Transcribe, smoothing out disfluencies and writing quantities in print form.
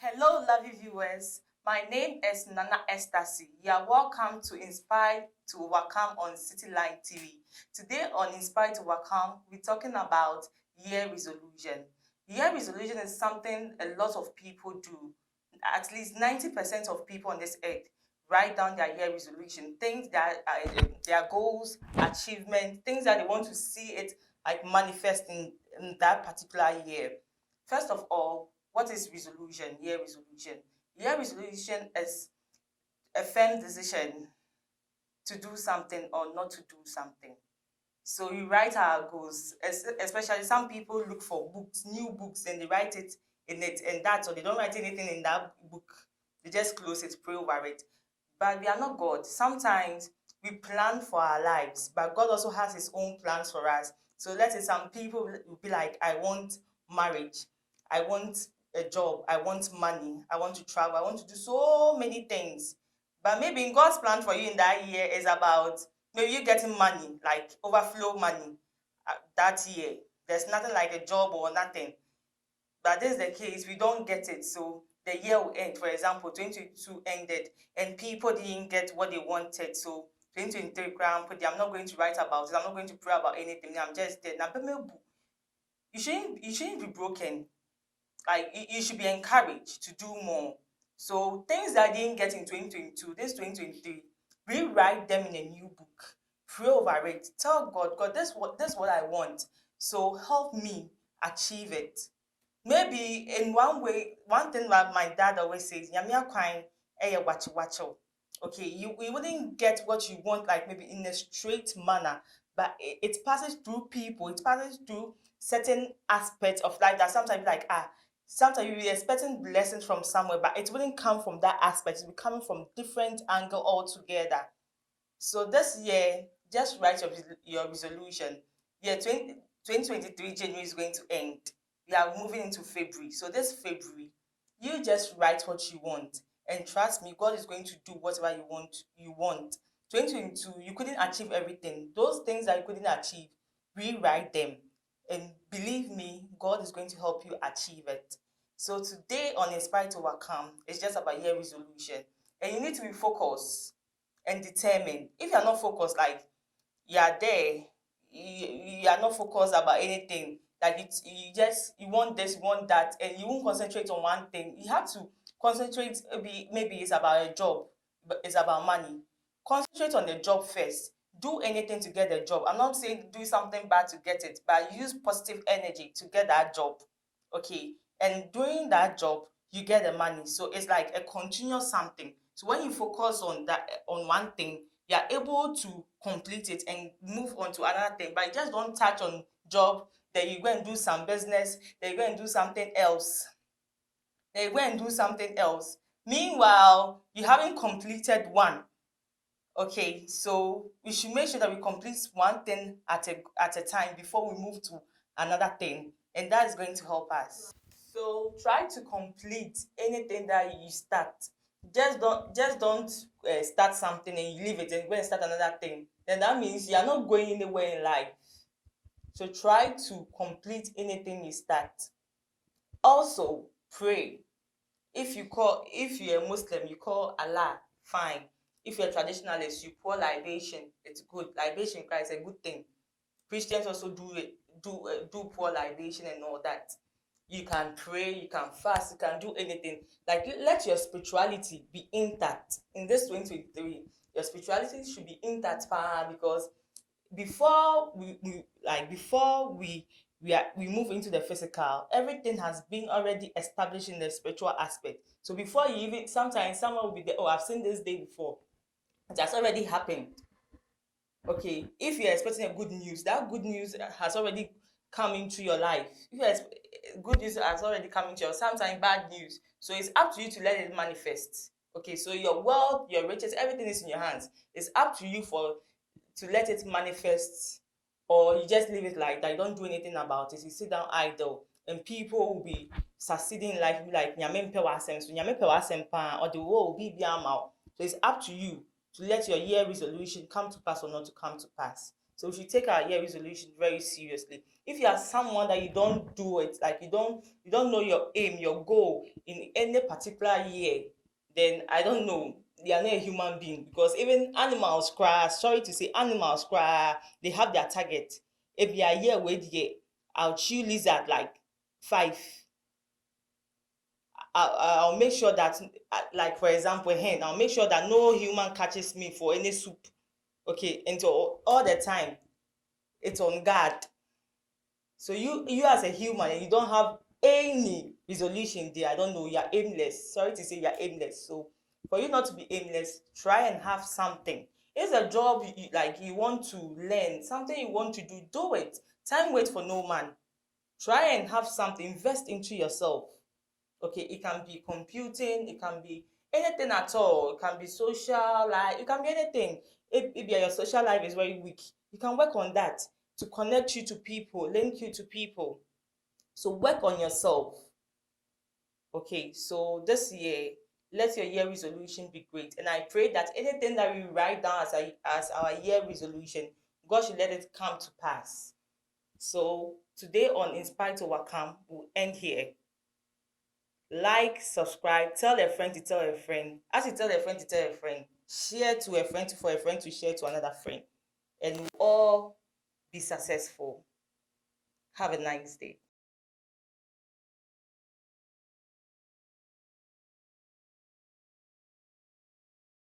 Hello, lovely viewers. My name is Nana Ecstasy. You are welcome to Inspire to Overcome on Cityline TV. Today on Inspire to Overcome, we're talking about year resolution. Year resolution is something a lot of people do. At least 90% of people on this earth write down their year resolution, things that are their goals, achievement, things that they want to see it like manifest in that particular year. First of all, what is resolution? Year resolution. Year resolution is a firm decision to do something or not to do something. So we write our goals, especially some people look for books, new books, and they write it in it, and that's all. They don't write anything in that book. They just close it, pray over it. But we are not God. Sometimes we plan for our lives, but God also has His own plans for us. So let's say some people will be like, I want marriage, I want a job, I want money, I want to travel, I want to do so many things. But maybe God's plan for you in that year is about maybe you getting money, like overflow money that year. There's nothing like a job or nothing. But this is the case, we don't get it. So the year will end. For example, 2022 ended and people didn't get what they wanted. So 2023, I'm not going to write about it. I'm not going to pray about anything. I'm just dead. Now, you shouldn't be broken. Like you should be encouraged to do more. So things that I didn't get in 2022, this 2023, rewrite them in a new book. Pray over it. Tell God, God, this what I want. So help me achieve it. Maybe in one way, one thing that my dad always says, "Nyamia kwai eye wachi wacho." Okay, you wouldn't get what you want like maybe in a straight manner, but it passes through people, it passes through certain aspects of life that sometimes like sometimes you'll be expecting blessings from somewhere, but it wouldn't come from that aspect. It will be coming from different angle altogether. So this year, just write your resolution. Year 2023 January is going to end. We are moving into February. So this February, you just write what you want. And trust me, God is going to do whatever you want. 2022, you couldn't achieve everything. Those things that you couldn't achieve, rewrite them. And believe me, God is going to help you achieve it. So today on Inspire to Overcome, it's just about year resolution. And you need to be focused and determined. If you are not focused, like you are there, you are not focused about anything. Like you want this, you want that, and you won't concentrate on one thing. You have to concentrate. Maybe it's about a job, but it's about money. Concentrate on the job first. Do anything to get the job. I'm not saying do something bad to get it, but use positive energy to get that job. Okay, and doing that job, you get the money. So it's like a continuous something. So when you focus on that on one thing, you are able to complete it and move on to another thing. But you just don't touch on job, then you go and do some business, then you go and do something else, then you go and do something else. Meanwhile, you haven't completed one. Okay, so we should make sure that we complete one thing at a time before we move to another thing, and that is going to help us. So try to complete anything that you start. Just don't start something and you leave it and go and start another thing. Then that means you are not going anywhere in life. So try to complete anything you start. Also, pray. If you're a Muslim, you call Allah, fine. If you're a traditionalist, you pour libation, it's good. Libation is a good thing. Christians also do it, do pour libation and all that. You can pray, you can fast, you can do anything. Like let your spirituality be intact in this 2023. Your spirituality should be intact, because before we move into the physical, everything has been already established in the spiritual aspect. So before you even, sometimes someone will be there, oh, I've seen this day before. It has already happened. Okay, if you're expecting a good news, that good news has already come into your life. If good news has already come into your, sometimes bad news. So it's up to you to let it manifest. Okay, so your wealth, your riches, everything is in your hands. It's up to you to let it manifest, or you just leave it like that. You don't do anything about it. You sit down idle, and people will be succeeding in life. Be like nyame mpe w'asɛm so nyame pɛ w'asɛm paa, or the world will be ama wo. So it's up to you to let your year resolution come to pass or not to come to pass. So we should take our year resolution very seriously. If you are someone that you don't do it, like you don't know your aim, your goal in any particular year, then I don't know, you are not a human being, because even animals cry, sorry to say, animals cry, they have their target. If you are here with year, I'll chew lizard like five. I'll make sure that, like for example, hen, I'll make sure that no human catches me for any soup. Okay, and so all the time it's on guard. So you as a human, and you don't have any resolution there, I don't know, you're aimless. Sorry to say, you're aimless. So for you not to be aimless, try and have something. It's a job like you want to learn, something you want to do it. Time waits for no man. Try and have something, invest into yourself. Okay, it can be computing, it can be anything at all, it can be social life, it can be anything. If your social life is very weak, you can work on that to connect you to people, link you to people. So work on yourself. Okay, so this year, let your year resolution be great, and I pray that anything that we write down as our year resolution, God should let it come to pass. So today on Inspire to Overcome, we'll end here. Like, subscribe, tell a friend to tell a friend. As you tell a friend to tell a friend, share to a friend for a friend to share to another friend. And we'll all be successful. Have a nice day.